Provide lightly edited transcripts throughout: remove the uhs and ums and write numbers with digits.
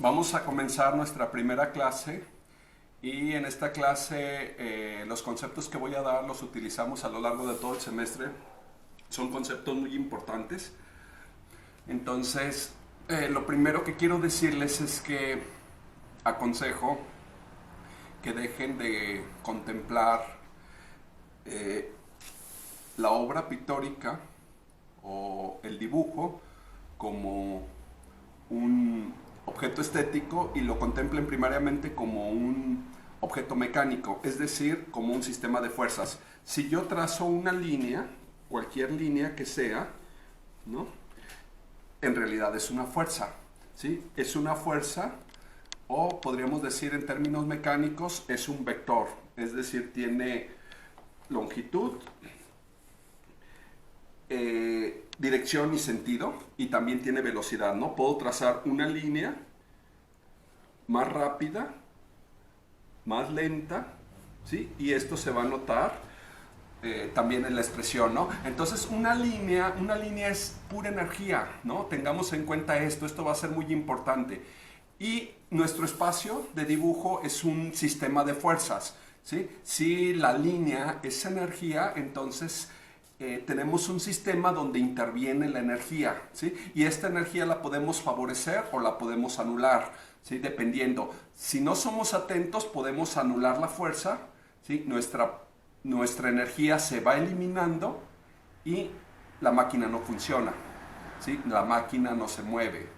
Vamos a comenzar nuestra primera clase y en esta clase los conceptos que voy a dar los utilizamos a lo largo de todo el semestre. Son conceptos muy importantes. Entonces, lo primero que quiero decirles es que aconsejo que dejen de contemplar la obra pictórica o el dibujo como un objeto estético y lo contemplen primariamente como un objeto mecánico, es decir, como un sistema de fuerzas. Si yo trazo una línea, cualquier línea que sea, ¿no? En realidad es una fuerza, ¿sí? Es una fuerza, o podríamos decir en términos mecánicos, es un vector, es decir, tiene longitud, dirección y sentido, y también tiene velocidad, ¿no? Puedo trazar una línea más rápida, más lenta, ¿sí? Y esto se va a notar también en la expresión, ¿no? Entonces una línea es pura energía, ¿no? Tengamos en cuenta esto va a ser muy importante. Y nuestro espacio de dibujo es un sistema de fuerzas, ¿sí? Si la línea es energía, entonces tenemos un sistema donde interviene la energía, ¿sí? Y esta energía la podemos favorecer o la podemos anular, ¿sí? Dependiendo. Si no somos atentos, podemos anular la fuerza, ¿sí? Nuestra energía se va eliminando y la máquina no funciona, ¿sí? La máquina no se mueve,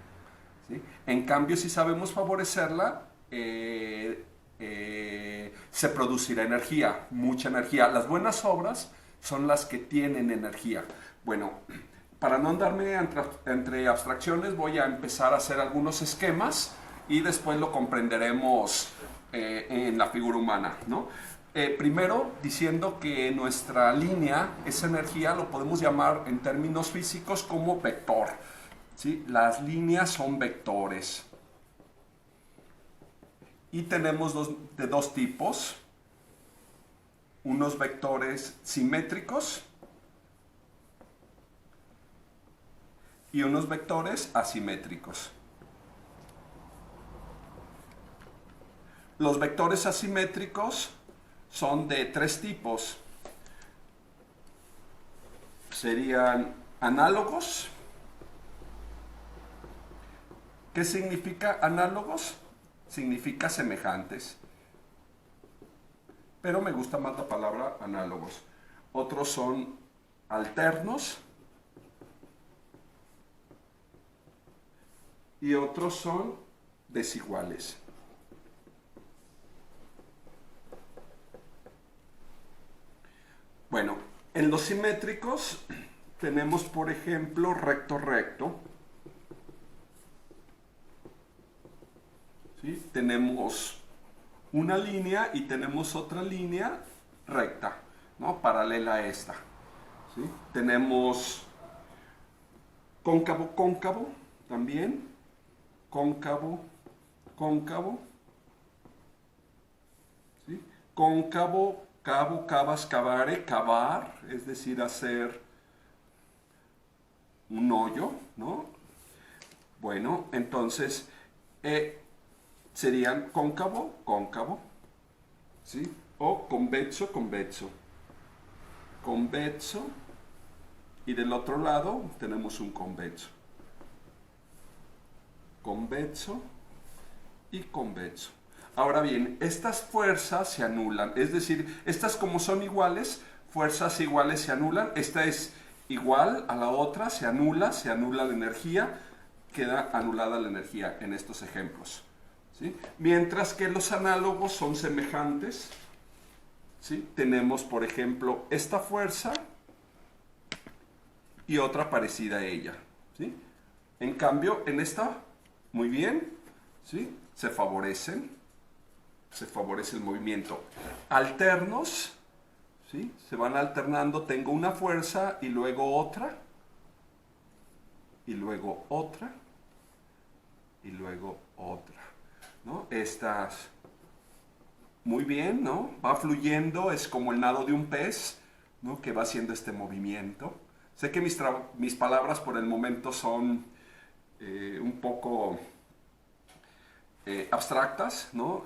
¿sí? En cambio, si sabemos favorecerla, se producirá energía, mucha energía. Las buenas obras son las que tienen energía. Bueno, para no andarme entre abstracciones, voy a empezar a hacer algunos esquemas y después lo comprenderemos en la figura humana, ¿no? Primero, diciendo que nuestra línea, esa energía, lo podemos llamar en términos físicos como vector, ¿sí? Las líneas son vectores. Y tenemos de dos tipos. Unos vectores simétricos y unos vectores asimétricos. Los vectores asimétricos son de tres tipos. Serían análogos. ¿Qué significa análogos? Significa semejantes. Pero me gusta más la palabra análogos. Otros son alternos y otros son desiguales. Bueno, en los simétricos tenemos, por ejemplo, recto-recto. ¿Sí? Tenemos una línea y tenemos otra línea recta, ¿no? Paralela a esta, ¿sí? Tenemos cóncavo también, cóncavo, ¿sí? Cóncavo, cavo, cavas, cavare, cavar, es decir, hacer un hoyo, ¿no? Bueno, entonces serían cóncavo, ¿sí? O convexo, y del otro lado tenemos un convexo y convexo. Ahora bien, estas fuerzas se anulan, es decir, estas como son iguales, fuerzas iguales se anulan, esta es igual a la otra, se anula la energía, queda anulada la energía en estos ejemplos, ¿sí? Mientras que los análogos son semejantes, ¿sí? Tenemos, por ejemplo, esta fuerza y otra parecida a ella, ¿sí? En cambio, en esta, muy bien, ¿sí? Se favorece el movimiento. Alternos, ¿sí? Se van alternando, tengo una fuerza y luego otra, y luego otra, y luego otra, ¿no? Estas, muy bien, ¿no? Va fluyendo, es como el nado de un pez, ¿no? Que va haciendo este movimiento. Sé que mis palabras por el momento son un poco abstractas, ¿no?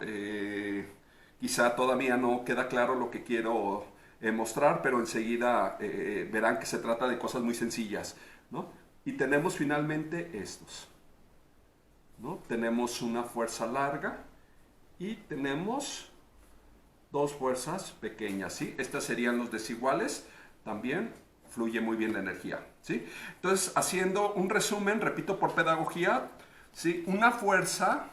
Quizá todavía no queda claro lo que quiero mostrar, pero enseguida verán que se trata de cosas muy sencillas, ¿no? Y tenemos finalmente estos, ¿no? Tenemos una fuerza larga y tenemos dos fuerzas pequeñas, ¿sí? Estas serían los desiguales, también fluye muy bien la energía, ¿sí? Entonces, haciendo un resumen, repito por pedagogía, ¿sí? Una fuerza,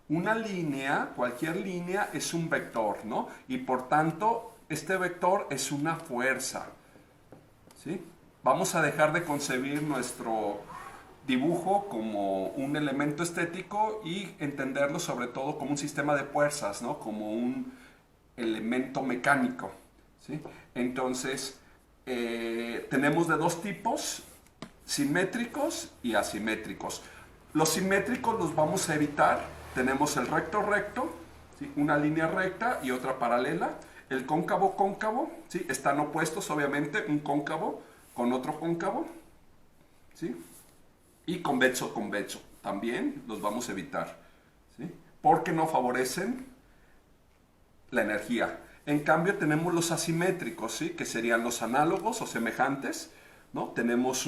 una línea, cualquier línea es un vector, ¿no? Y por tanto, este vector es una fuerza, ¿sí? Vamos a dejar de concebir nuestro dibujo como un elemento estético y entenderlo sobre todo como un sistema de fuerzas, ¿no? Como un elemento mecánico, ¿sí? Entonces, tenemos de dos tipos, simétricos y asimétricos. Los simétricos los vamos a evitar. Tenemos el recto recto, ¿sí? Una línea recta y otra paralela. El cóncavo cóncavo, ¿sí? Están opuestos obviamente, un cóncavo con otro cóncavo, ¿sí? Y convexo convexo, también los vamos a evitar, ¿sí? Porque no favorecen la energía. En cambio tenemos los asimétricos, ¿sí? Que serían los análogos o semejantes, ¿no? Tenemos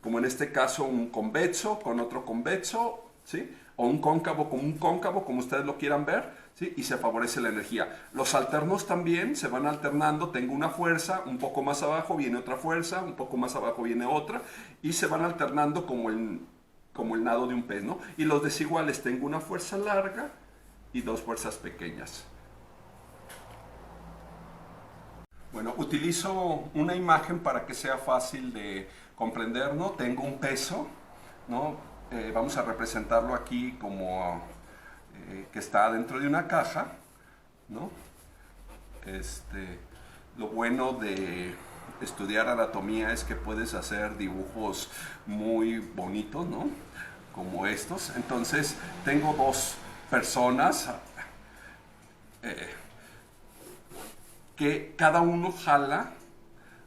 como en este caso, un convexo con otro convexo, ¿sí? O un cóncavo con un cóncavo, como ustedes lo quieran ver, ¿sí? Y se favorece la energía. Los alternos también se van alternando, tengo una fuerza, un poco más abajo viene otra fuerza, un poco más abajo viene otra, y se van alternando como el nado de un pez, ¿no? Y los desiguales, tengo una fuerza larga y dos fuerzas pequeñas. Bueno, utilizo una imagen para que sea fácil de comprender, ¿no? Tengo un peso, ¿no? Vamos a representarlo aquí como que está dentro de una caja, ¿no? Lo bueno de estudiar anatomía es que puedes hacer dibujos muy bonitos, ¿no? Como estos. Entonces, tengo dos personas que cada uno jala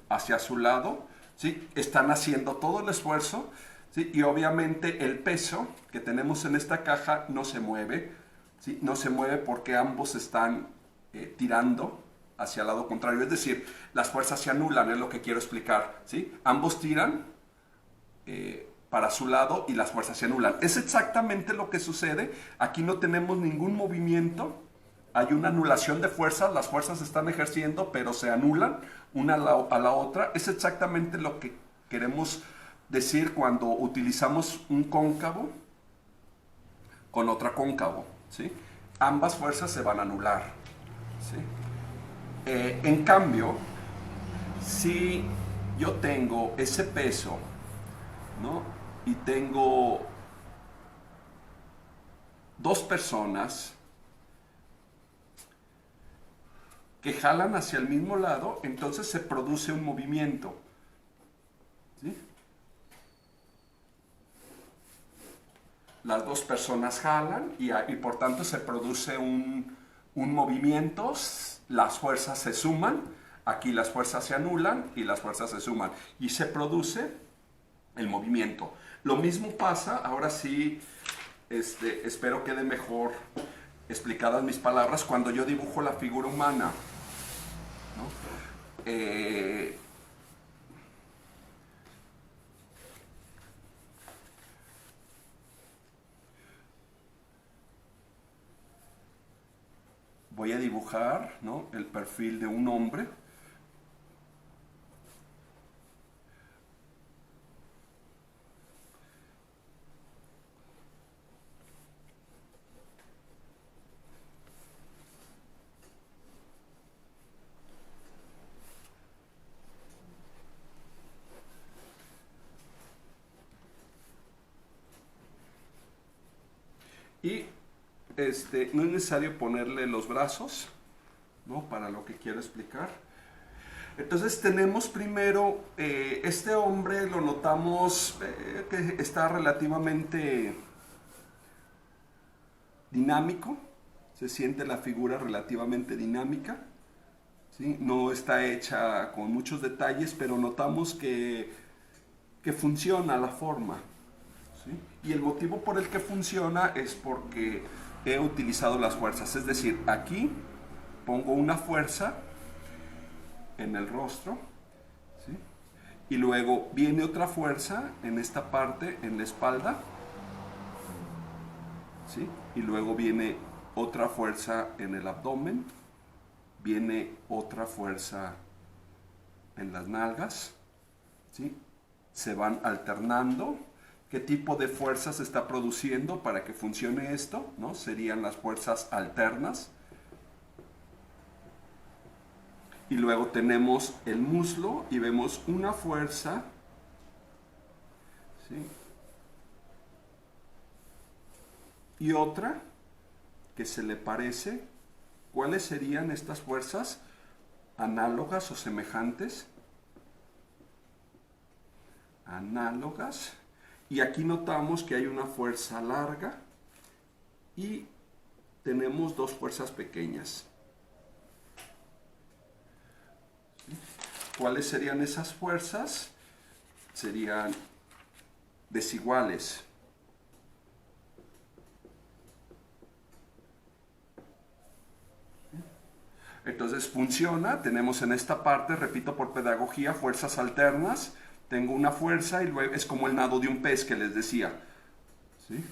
hacia su lado, ¿sí? Están haciendo todo el esfuerzo, ¿sí? Y obviamente el peso que tenemos en esta caja no se mueve, ¿sí? No se mueve porque ambos están tirando hacia el lado contrario, es decir, las fuerzas se anulan, es lo que quiero explicar, ¿sí? Ambos tiran para su lado y las fuerzas se anulan. Es exactamente lo que sucede, aquí no tenemos ningún movimiento, hay una anulación de fuerzas, las fuerzas se están ejerciendo, pero se anulan una a la otra. Es exactamente lo que queremos decir cuando utilizamos un cóncavo con otra cóncavo, ¿sí? Ambas fuerzas se van a anular, ¿sí? En cambio, si yo tengo ese peso, ¿no? Y tengo dos personas que jalan hacia el mismo lado, entonces se produce un movimiento, ¿sí? Las dos personas jalan y por tanto se produce un movimiento, las fuerzas se suman, aquí las fuerzas se anulan y las fuerzas se suman y se produce el movimiento. Lo mismo pasa, ahora sí, espero quede mejor explicadas mis palabras, cuando yo dibujo la figura humana, ¿no? Voy a dibujar, ¿no? El perfil de un hombre. Y no es necesario ponerle los brazos, ¿no? Para lo que quiero explicar. Entonces tenemos primero, este hombre lo notamos que está relativamente dinámico, se siente la figura relativamente dinámica, ¿sí? No está hecha con muchos detalles, pero notamos que funciona la forma, ¿sí? Y el motivo por el que funciona es porque he utilizado las fuerzas. Es decir, aquí pongo una fuerza en el rostro, ¿sí? Y luego viene otra fuerza en esta parte, en la espalda, ¿sí? Y luego viene otra fuerza en el abdomen, viene otra fuerza en las nalgas, ¿sí? Se van alternando. ¿Qué tipo de fuerza se está produciendo para que funcione esto? ¿No? Serían las fuerzas alternas. Y luego tenemos el muslo y vemos una fuerza, ¿sí? Y otra que se le parece. ¿Cuáles serían estas fuerzas? ¿Análogas o semejantes? Análogas. Y aquí notamos que hay una fuerza larga y tenemos dos fuerzas pequeñas. ¿Cuáles serían esas fuerzas? Serían desiguales. Entonces funciona, tenemos en esta parte, repito por pedagogía, fuerzas alternas. Tengo una fuerza y luego es como el nado de un pez que les decía, ¿sí?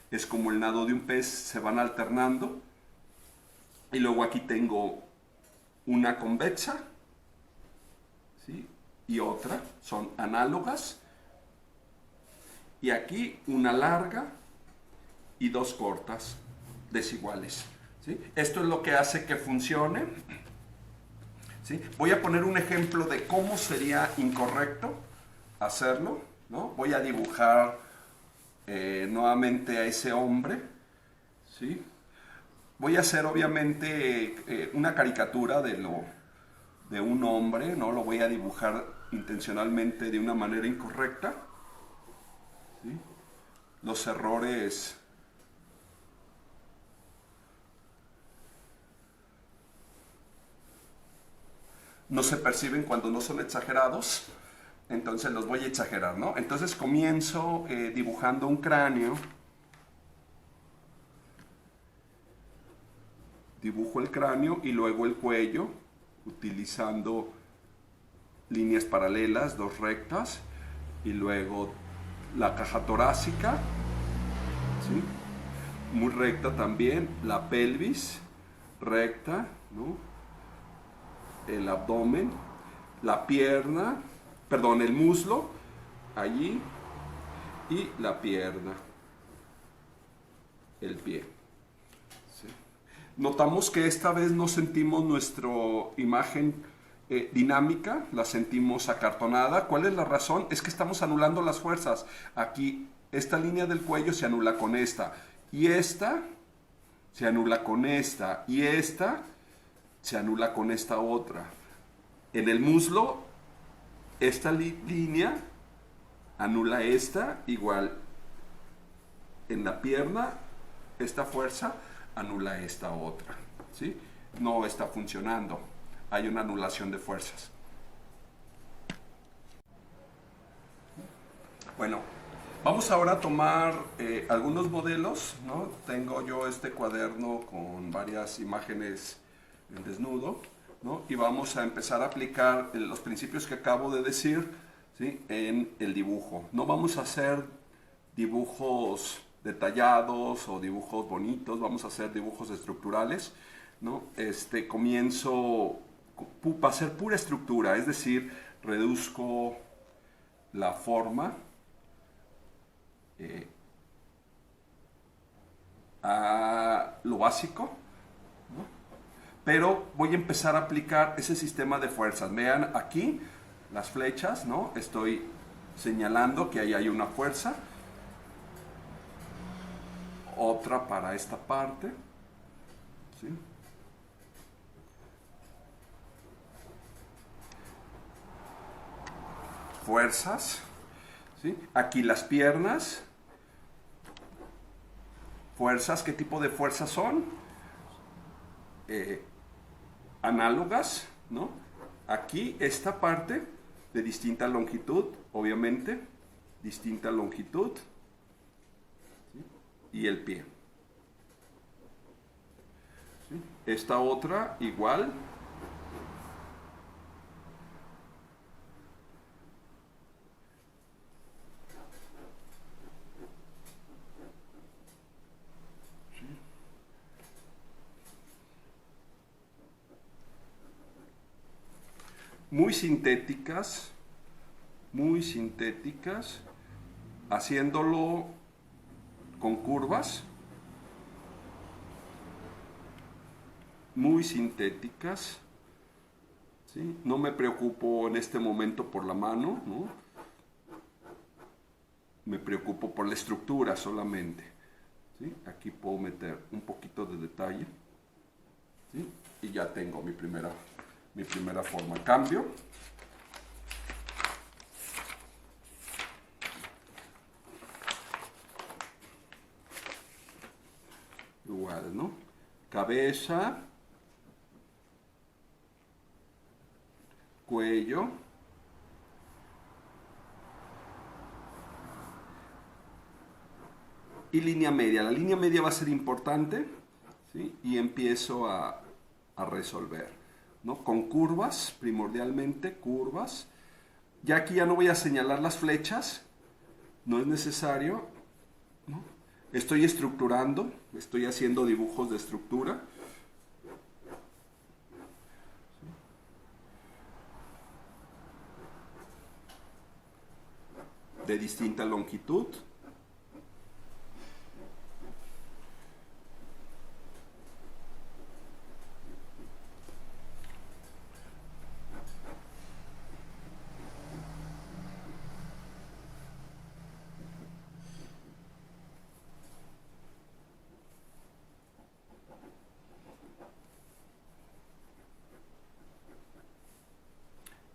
Es como el nado de un pez, se van alternando. Y luego aquí tengo una convexa, ¿sí? Y otra, son análogas. Y aquí una larga y dos cortas, desiguales, ¿sí? Esto es lo que hace que funcione, ¿sí? Voy a poner un ejemplo de cómo sería incorrecto hacerlo, ¿no? Voy a dibujar nuevamente a ese hombre, ¿sí? Voy a hacer obviamente una caricatura de un hombre, no lo voy a dibujar intencionalmente de una manera incorrecta, ¿sí? Los errores no se perciben cuando no son exagerados, entonces los voy a exagerar, ¿no? Entonces comienzo dibujando un cráneo, dibujo el cráneo y luego el cuello, utilizando líneas paralelas, dos rectas, y luego la caja torácica, ¿sí? Muy recta también, la pelvis, recta, ¿no? El abdomen, la pierna, perdón, el muslo, allí, y la pierna, el pie. ¿Sí? Notamos que esta vez no sentimos nuestra imagen dinámica, la sentimos acartonada. ¿Cuál es la razón? Es que estamos anulando las fuerzas. Aquí, esta línea del cuello se anula con esta, y esta se anula con esta, y esta se anula con esta otra. En el muslo, esta línea anula esta, igual en la pierna, esta fuerza anula esta otra, ¿sí? No está funcionando, hay una anulación de fuerzas. Bueno, vamos ahora a tomar algunos modelos, ¿no? Tengo yo este cuaderno con varias imágenes en desnudo, ¿no? Y vamos a empezar a aplicar los principios que acabo de decir, ¿sí? En el dibujo. No vamos a hacer dibujos detallados o dibujos bonitos, vamos a hacer dibujos estructurales, ¿no? Comienzo a hacer pura estructura, es decir, reduzco la forma a lo básico, ¿no? Pero voy a empezar a aplicar ese sistema de fuerzas. Vean aquí las flechas, ¿no? Estoy señalando que ahí hay una fuerza, otra para esta parte, ¿sí? Fuerzas, ¿sí? Aquí las piernas, fuerzas. ¿Qué tipo de fuerzas son? Análogas, ¿no? Aquí esta parte de distinta longitud, obviamente, distinta longitud, y el pie. ¿Sí? Esta otra igual. Muy sintéticas, haciéndolo con curvas, muy sintéticas, ¿sí? No me preocupo en este momento por la mano, ¿no? Me preocupo por la estructura solamente, ¿sí? Aquí puedo meter un poquito de detalle, ¿sí? Y ya tengo mi primera forma. Cambio. Igual, ¿no? Cabeza, cuello, y línea media. La línea media va a ser importante, ¿sí? Y empiezo a resolver, ¿no? Con curvas, primordialmente curvas. Ya aquí ya no voy a señalar las flechas, no es necesario, ¿no? Estoy estructurando, estoy haciendo dibujos de estructura. De distinta longitud.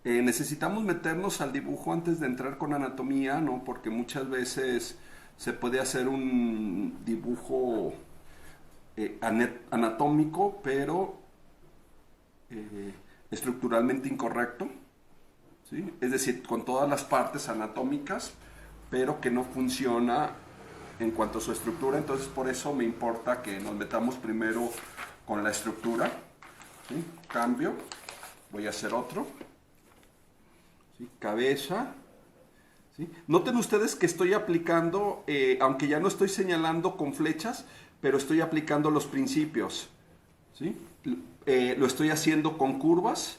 Necesitamos meternos al dibujo antes de entrar con anatomía, ¿no? Porque muchas veces se puede hacer un dibujo anatómico, pero estructuralmente incorrecto, ¿sí? Es decir, con todas las partes anatómicas, pero que no funciona en cuanto a su estructura. Entonces, por eso me importa que nos metamos primero con la estructura, ¿sí? Cambio, voy a hacer otro. ¿Sí? Cabeza. ¿Sí? Noten ustedes que estoy aplicando, aunque ya no estoy señalando con flechas, pero estoy aplicando los principios. ¿Sí? Lo estoy haciendo con curvas.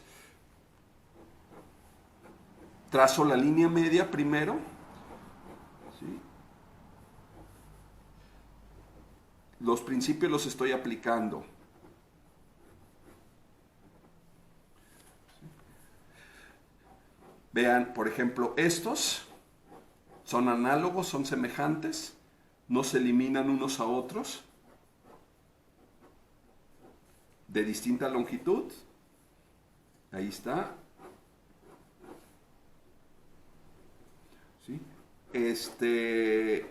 Trazo la línea media primero. ¿Sí? Los principios los estoy aplicando. Vean, por ejemplo, estos son análogos, son semejantes, no se eliminan unos a otros, de distinta longitud. Ahí está. ¿Sí?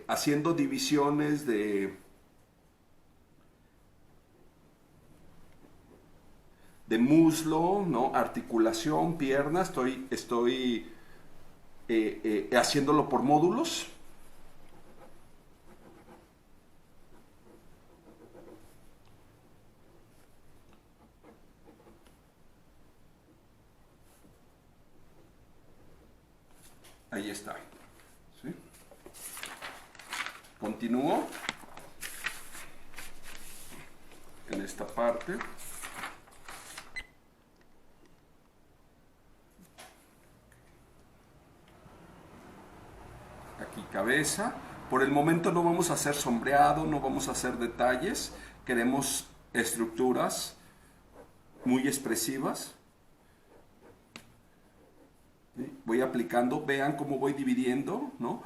Haciendo divisiones de muslo, ¿no? Articulación, pierna, estoy haciéndolo por módulos. Ahí está. ¿Sí? Continúo en esta parte. Aquí cabeza. Por el momento no vamos a hacer sombreado, no vamos a hacer detalles. Queremos estructuras muy expresivas. ¿Sí? Voy aplicando, vean cómo voy dividiendo, ¿no?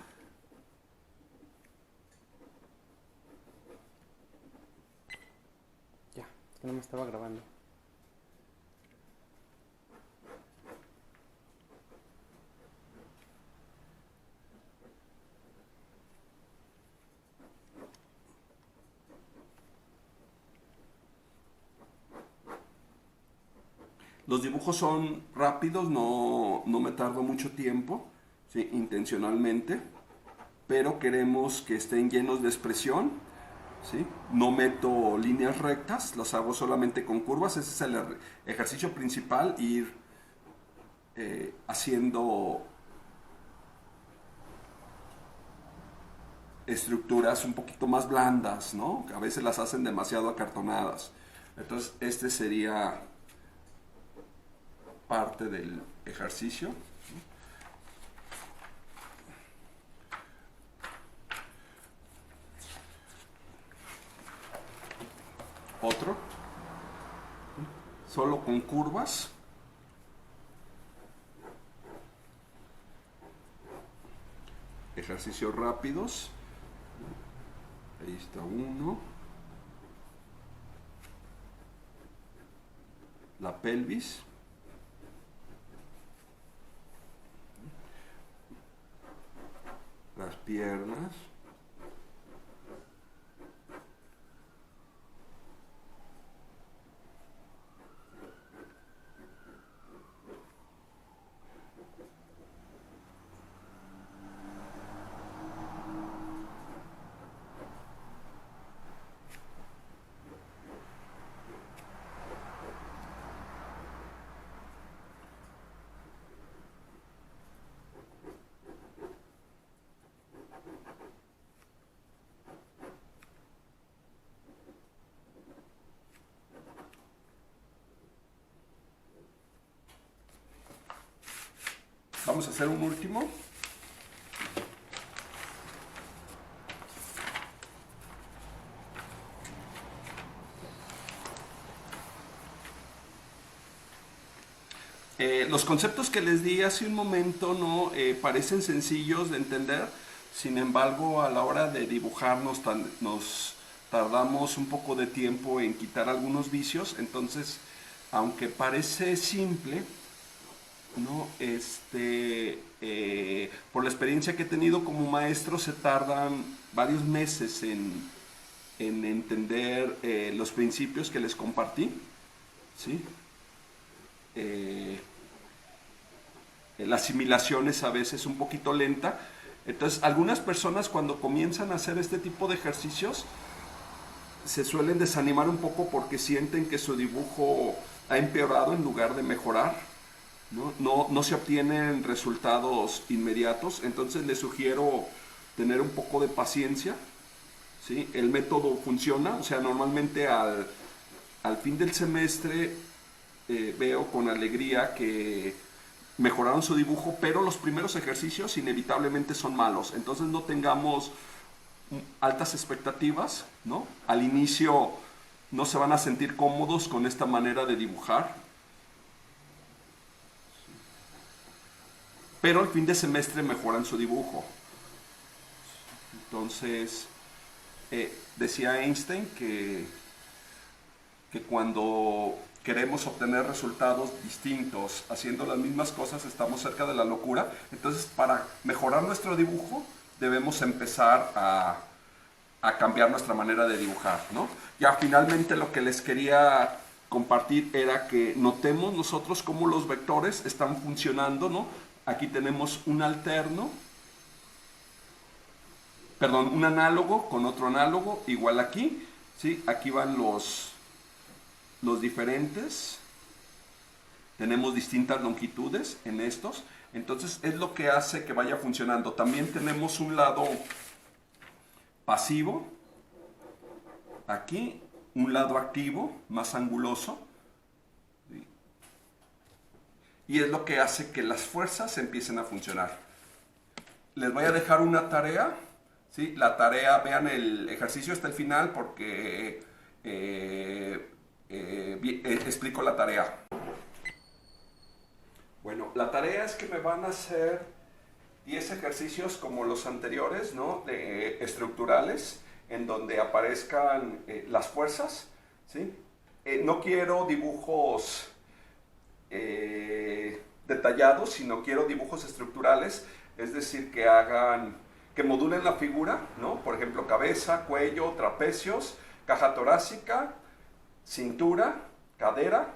Ya, es que no me estaba grabando. Los dibujos son rápidos, no me tardo mucho tiempo, ¿sí? Intencionalmente, pero queremos que estén llenos de expresión. ¿sí? No meto líneas rectas, las hago solamente con curvas. Ese es el ejercicio principal, ir haciendo estructuras un poquito más blandas, ¿no? A veces las hacen demasiado acartonadas. Entonces, este sería parte del ejercicio. Otro, solo con curvas. Ejercicios rápidos. Ahí está uno. La pelvis. Las piernas. Vamos a hacer un último. Los conceptos que les di hace un momento no parecen sencillos de entender, sin embargo a la hora de dibujar nos tardamos un poco de tiempo en quitar algunos vicios. Entonces, aunque parece simple, ¿no? Por la experiencia que he tenido como maestro, se tardan varios meses en entender los principios que les compartí, ¿sí? La asimilación es a veces un poquito lenta. Entonces, algunas personas cuando comienzan a hacer este tipo de ejercicios se suelen desanimar un poco porque sienten que su dibujo ha empeorado en lugar de mejorar, no se obtienen resultados inmediatos. Entonces les sugiero tener un poco de paciencia, ¿sí? El método funciona, o sea, normalmente al fin del semestre veo con alegría que mejoraron su dibujo, pero los primeros ejercicios inevitablemente son malos. Entonces no tengamos altas expectativas, ¿no? Al inicio no se van a sentir cómodos con esta manera de dibujar, pero al fin de semestre mejoran su dibujo. Entonces, decía Einstein que cuando queremos obtener resultados distintos haciendo las mismas cosas, estamos cerca de la locura. Entonces, para mejorar nuestro dibujo, debemos empezar a cambiar nuestra manera de dibujar, ¿no? Ya finalmente lo que les quería compartir era que notemos nosotros cómo los vectores están funcionando, ¿no? Aquí tenemos un alterno, perdón, un análogo con otro análogo, igual aquí, ¿sí? Aquí van los diferentes, tenemos distintas longitudes en estos, entonces es lo que hace que vaya funcionando. También tenemos un lado pasivo, aquí, un lado activo, más anguloso, y es lo que hace que las fuerzas empiecen a funcionar. Les voy a dejar una tarea, ¿sí? La tarea, vean el ejercicio hasta el final porque explico la tarea. Bueno, la tarea es que me van a hacer 10 ejercicios como los anteriores, ¿no? Estructurales, en donde aparezcan las fuerzas, ¿sí? No quiero dibujos detallados, sino quiero dibujos estructurales, es decir, que modulen la figura, ¿no? Por ejemplo, cabeza, cuello, trapecios, caja torácica, cintura, cadera,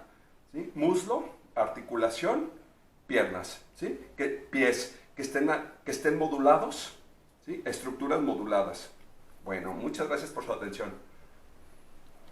¿sí? Muslo, articulación, piernas, ¿sí? Pies, que estén modulados, ¿sí? Estructuras moduladas. Bueno, muchas gracias por su atención.